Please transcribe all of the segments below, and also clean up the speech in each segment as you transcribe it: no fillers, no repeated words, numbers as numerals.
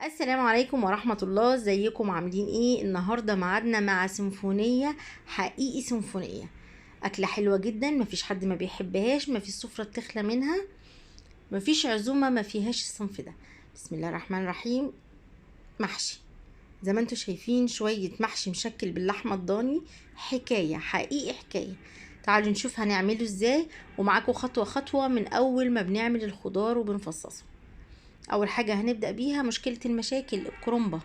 السلام عليكم ورحمة الله. ازيكم عاملين ايه؟ النهاردة معادنا مع سيمفونية، حقيقي سيمفونية. أكلة حلوة جدا، مفيش حد ما بيحبهاش، مفيش سفرة بتخلى منها، مفيش عزومة ما فيهاش الصنف ده. بسم الله الرحمن الرحيم. محشي زي ما انتوا شايفين، شوية محشي مشكل باللحمة الضاني، حكاية حقيقي حكاية. تعالوا نشوف هنعمله ازاي، ومعاكم خطوة خطوة من أول ما بنعمل الخضار وبنفصصه. اول حاجة هنبدأ بيها مشكلة المشاكل، الكرومبة.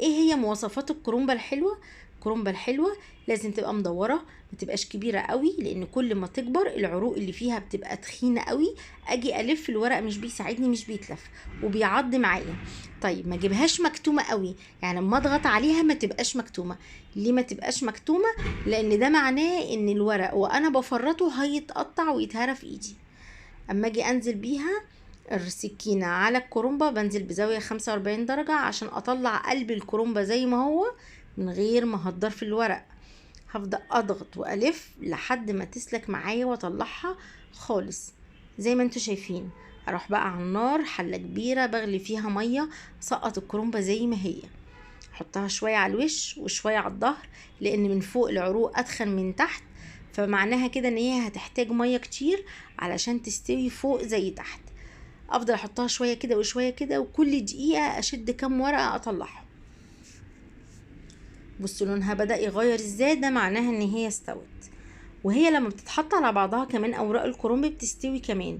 ايه هي مواصفات الكرومبة الحلوة؟ الكرومبة الحلوة لازم تبقى مدورة، ما تبقاش كبيرة قوي، لان كل ما تكبر العروق اللي فيها بتبقى تخينة قوي. اجي الف الورق مش بيساعدني، مش بيتلف وبيعض معايا. طيب ما جيبهاش مكتومة قوي، يعني اما اضغط عليها ما تبقاش مكتومة. ليه ما تبقاش مكتومة؟ لان ده معناه ان الورق وانا بفرطه هيتقطع ويتهرى في ايدي. اما اجي انزل بيها السكينة على الكرومبة، بنزل بزاوية 45 درجة عشان اطلع قلب الكرومبة زي ما هو، من غير ما اهدر في الورق. هفضل اضغط والف لحد ما تسلك معايا واطلعها خالص زي ما انتوا شايفين. اروح بقى على النار، حلة كبيرة بغلي فيها مية، سقط الكرومبة زي ما هي، احطها شوية على الوش وشوية على الظهر، لان من فوق العروق اتخن من تحت، فمعناها كده ان هي هتحتاج مية كتير علشان تستوي فوق زي تحت. افضل احطها شويه كده وشويه كده، وكل دقيقه اشد كام ورقه اطلعها. بصوا لونها بدأ يغير ازاي، ده معناها ان هي استوت. وهي لما بتتحط على بعضها كمان اوراق الكرنب بتستوي كمان.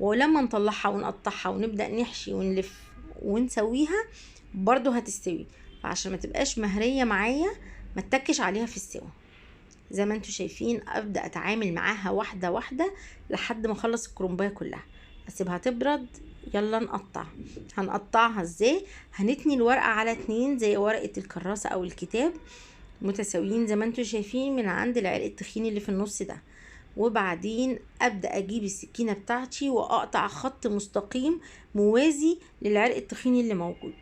ولما نطلعها ونقطعها ونبدأ نحشي ونلف ونسويها برضو هتستوي. فعشان ما تبقاش مهرية معايا، ما تتكش عليها في السوا. زي ما انتوا شايفين ابدأ اتعامل معاها واحدة واحدة لحد ما اخلص الكرنبايه كلها، اسيبها تبرد. يلا نقطع. هنقطعها ازاي؟ هنتني الورقة على 2 زي ورقة الكراسة او الكتاب، متساويين زي ما انتوا شايفين من عند العرق التخين اللي في النص ده. وبعدين ابدأ اجيب السكينة بتاعتي واقطع خط مستقيم موازي للعرق التخين اللي موجود،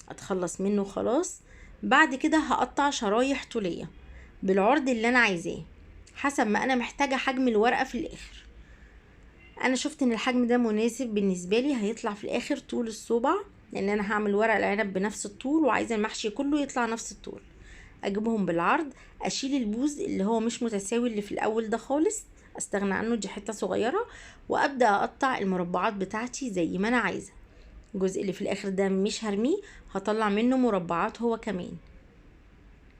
اتخلص منه خلاص. بعد كده هقطع شرايح طولية بالعرض اللي انا عايزاه، حسب ما انا محتاجة حجم الورقة في الاخر. انا شفت ان الحجم ده مناسب بالنسبة لي، هيطلع في الاخر طول الصبع، لان انا هعمل ورق العنب بنفس الطول وعايزة المحشي كله يطلع نفس الطول. اجيبهم بالعرض، اشيل البوز اللي هو مش متساوي اللي في الاول ده خالص، استغنى عنه، دي حتة صغيرة. وابدأ اقطع المربعات بتاعتي زي ما انا عايزة. الجزء اللي في الاخر ده مش هرميه، هطلع منه مربعات هو كمان.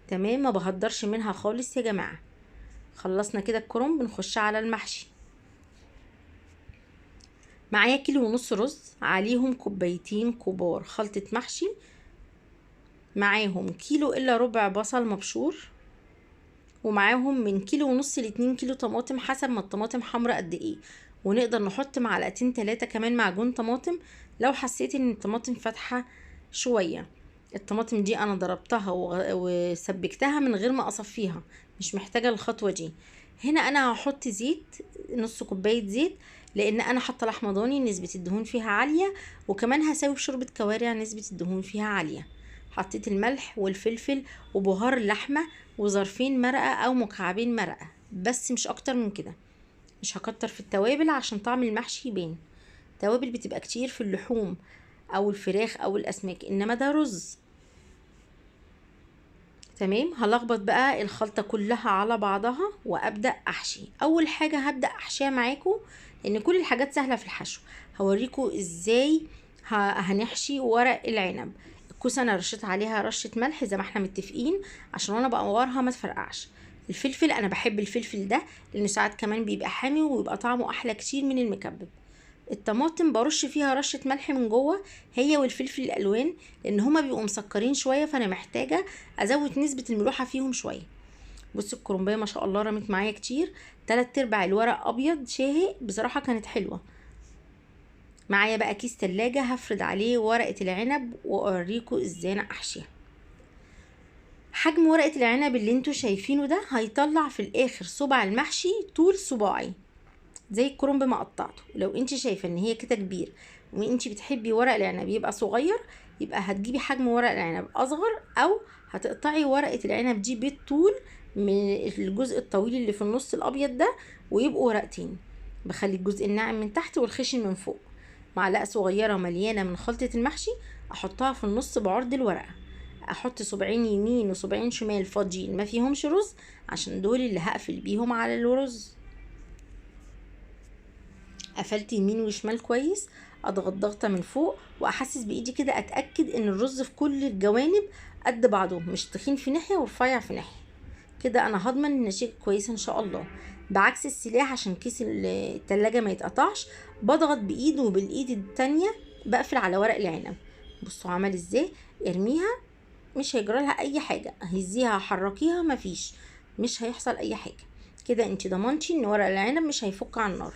تمام، ما بهدرش منها خالص يا جماعة. خلصنا كده الكرنب، بنخش على المحشي. معايا 1.5 كيلو رز، عليهم 2 كوبايتين كبار خلطة محشي، معاهم 1 كيلو الا ربع بصل مبشور، ومعاهم من 1.5 كيلو ل2 كيلو طماطم حسب ما الطماطم حمرا قد ايه. ونقدر نحط 2-3 كمان معجون طماطم لو حسيت ان الطماطم فاتحة شوية. الطماطم دي انا ضربتها وسبكتها من غير ما اصفيها، مش محتاجة الخطوة دي. هنا انا هحط زيت، نص كوباية زيت، لان انا حاطه لحمه ضاني نسبه الدهون فيها عاليه، وكمان هسوي بشوربه كوارع نسبه الدهون فيها عاليه. حطيت الملح والفلفل وبهار اللحمه وظرفين مرقه او مكعبين مرقه، بس مش اكتر من كده. مش هكتر في التوابل عشان طعم المحشي يبان. توابل بتبقى كتير في اللحوم او الفراخ او الاسماك، انما ده رز. تمام، هلخبط بقى الخلطة كلها على بعضها وابدأ احشي. اول حاجة هبدأ احشيها معاكم، لان كل الحاجات سهلة في الحشو. هوريكم ازاي هنحشي ورق العنب. الكوسة انا رشيت عليها رشة ملح زي ما احنا متفقين، عشان وانا بقورها ما تفرقعش. الفلفل انا بحب الفلفل ده، لانه ساعات كمان بيبقى حامي ويبقى طعمه احلى كتير من المكبب. الطماطم برش فيها رشة ملح من جوه، هي والفلفل الالوان، لان هما بيبقوا مسكرين شوية، فانا محتاجة ازود نسبة الملوحة فيهم شوية. بصوا الكرنبايه ما شاء الله رمت معايا كتير، 3/4 الورق ابيض شاهق، بصراحة كانت حلوة. معايا بقى كيس تلاجة هفرد عليه ورقة العنب واوريكم ازاي انا احشيها. حجم ورقة العنب اللي انتوا شايفينه ده هيطلع في الاخر صباع المحشي طول صباعي زي الكرنب ما قطعته. لو انت شايفه ان هي كده كبير وانت بتحبي ورق العنب يبقى صغير، يبقى هتجيبي حجم ورق العنب اصغر، او هتقطعي ورقه العنب دي بالطول من الجزء الطويل اللي في النص الابيض ده، ويبقوا ورقتين. بخلي الجزء الناعم من تحت والخشن من فوق. معلقه صغيره مليانه من خلطه المحشي احطها في النص بعرض الورقة، احط صباعين يمين وصباعين شمال فاضيين ما فيهمش رز، عشان دول اللي هقفل بيهم على الرز. قفلت يمين وشمال كويس، اضغط ضغطة من فوق واحسس بايدي كده، اتأكد ان الرز في كل الجوانب قد بعضه، مش تخين في ناحية ورفيع في ناحية. كده انا هضمن النتيجة كويسة ان شاء الله. بعكس السلاح عشان كيس التلاجة ما يتقطعش، بضغط بايد وبالايد التانية بقفل على ورق العنب. بصوا عمل ازاي، ارميها مش هيجرى لها اي حاجة، هزيها حركيها مفيش، مش هيحصل اي حاجة. كده انت ضمنتي ان ورق العنب مش هيفك على النار.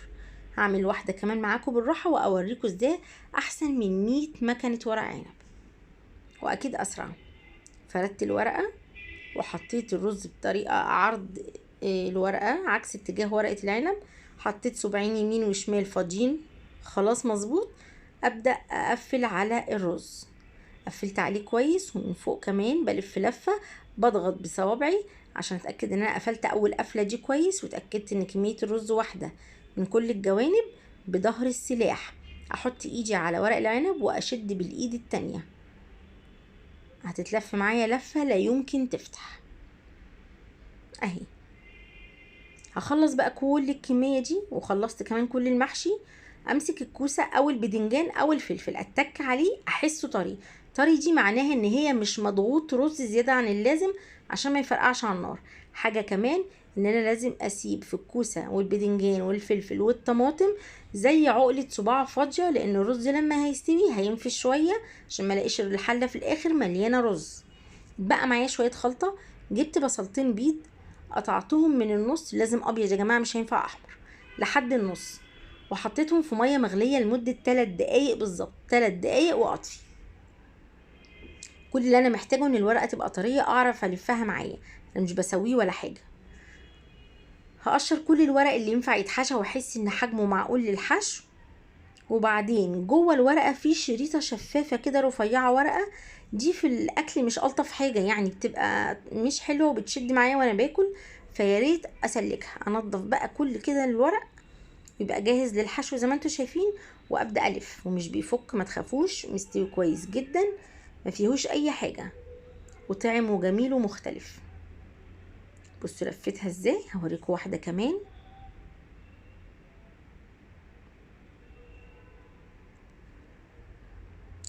هعمل واحدة كمان معاكم بالراحة واوريكم ازاي احسن من 100 مكنة ورق عنب، واكيد اسرع. فردت الورقة وحطيت الرز بطريقة عرض الورقة عكس اتجاه ورقة العنب، حطيت صباعين يمين وشمال فاضيين، خلاص مظبوط. ابدأ اقفل على الرز، قفلت عليه كويس، ومن فوق كمان بلف لفة، بضغط بصوابعي عشان اتأكد ان انا قفلت اول قفلة دي كويس، واتأكدت ان كمية الرز واحدة من كل الجوانب. بظهر السلاح احط ايدي على ورق العنب واشد بالايد التانية، هتتلف معايا لفة لا يمكن تفتح اهي. هخلص بقى كل الكمية دي وخلصت كمان كل المحشي. امسك الكوسة او البدنجان او الفلفل، اتك عليه احسه طري. طري دي معناها ان هي مش مضغوط رز زيادة عن اللازم عشان ما يفرقعش على النار. حاجة كمان ان انا لازم اسيب في الكوسة والبدنجان والفلفل والطماطم زي عقلة صباع فاضية، لان الرز لما هيستوي هينفش شوية، عشان ما الاقيش الحلة في الاخر مليانة رز. بقى معايا شوية خلطة، جبت بصلتين بيض قطعتهم من النص، لازم ابيض يا جماعه مش هينفع احمر، لحد النص، وحطيتهم في ميه مغليه لمده 3 دقايق بالظبط، 3 دقايق واطفي. كل اللي انا محتاجه ان الورقه تبقى طريه اعرف الفها معايا، انا مش بسويه ولا حاجه. هقشر كل الورق اللي ينفع يتحشى واحس ان حجمه معقول للحشو، وبعدين جوه الورقه في شريطه شفافه كده رفيعه ورقه، دي في الاكل مش الطف حاجه يعني، بتبقى مش حلوه وبتشد معايا وانا باكل، فياريت اسلكها. انضف بقى كل كده الورق يبقى جاهز للحشو زي ما انتم شايفين، وابدا الف ومش بيفك، ما تخافوش، مستوي كويس جدا ما فيهوش اي حاجه، وطعم وجميل ومختلف. بصوا لفتها ازاي، هوريكم واحده كمان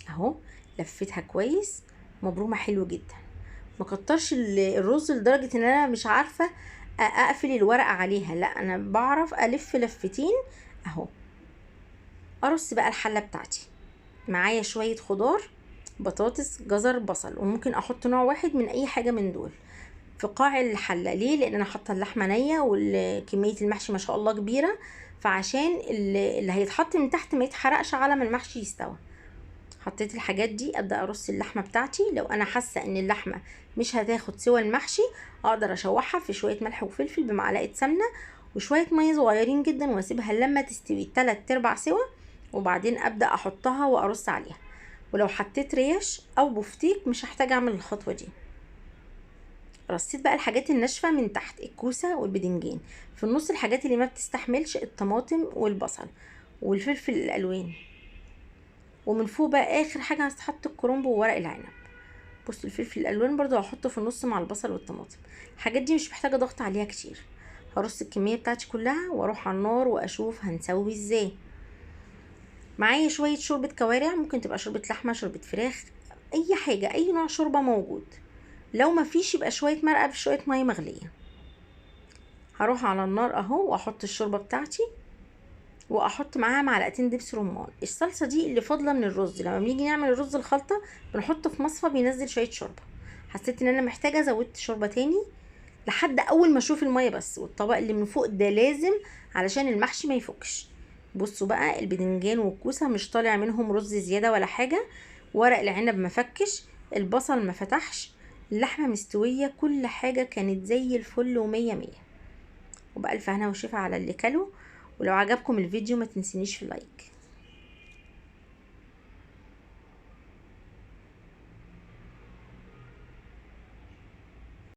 اهو، لفتها كويس مبرومه حلو جدا. ما كترش الرز لدرجه ان انا مش عارفه اقفل الورقه عليها، لا انا بعرف الف لفتين اهو. ارص بقى الحله بتاعتي، معايا شويه خضار، بطاطس جزر بصل، وممكن احط نوع واحد من اي حاجه من دول في قاع الحله. ليه؟ لان انا حاطه اللحمه نيه وكميه المحشي ما شاء الله كبيره، فعشان اللي هيتحط من تحت ما يتحرقش على ما المحشي يستوى. حطيت الحاجات دي، ابدا ارص اللحمه بتاعتي. لو انا حاسه ان اللحمه مش هتاخد سوى المحشي، اقدر اشوحها في شويه ملح وفلفل بمعلقه سمنه وشويه ميه صغيرين جدا، واسيبها لما تستوي 3/4 سوا، وبعدين ابدا احطها وارص عليها. ولو حطيت ريش او بفتيك مش هحتاج اعمل الخطوه دي. رصيت بقى الحاجات الناشفه من تحت، الكوسه والبدنجان، في النص الحاجات اللي ما بتستحملش، الطماطم والبصل والفلفل الالوان، ومن فوق بقى اخر حاجه هتحط الكرنب وورق العنب. بصوا الفلفل الالوان برضو هحطه في النص مع البصل والطماطم. الحاجات دي مش محتاجه ضغط عليها كتير. هرص الكميه بتاعتي كلها واروح على النار واشوف هنسوي ازاي. معايا شويه شوربه كوارع، ممكن تبقى شوربه لحمه، شوربه فراخ، اي حاجه، اي نوع شوربه موجود. لو ما فيش يبقى شويه مرقه بشويه ميه مغليه. هروح على النار اهو واحط الشوربه بتاعتي، واحط معاها معلقتين دبس رمان. الصلصه دي اللي فاضله من الرز، لما بنيجي نعمل الرز الخلطه بنحطه في مصفى بينزل شويه شوربه. حسيت ان انا محتاجه، زودت شوربه تاني لحد اول ما اشوف الميه بس. والطبق اللي من فوق ده لازم علشان المحشي ما يفكش. بصوا بقى البدنجان والكوسه مش طالع منهم رز زياده ولا حاجه، ورق العنب ما فكش، البصل ما فتحش، اللحمه مستويه، كل حاجه كانت زي الفل ومية مية. وبألف هنا وشفا على اللي كله. ولو عجبكم الفيديو ما تنسونيش في اللايك.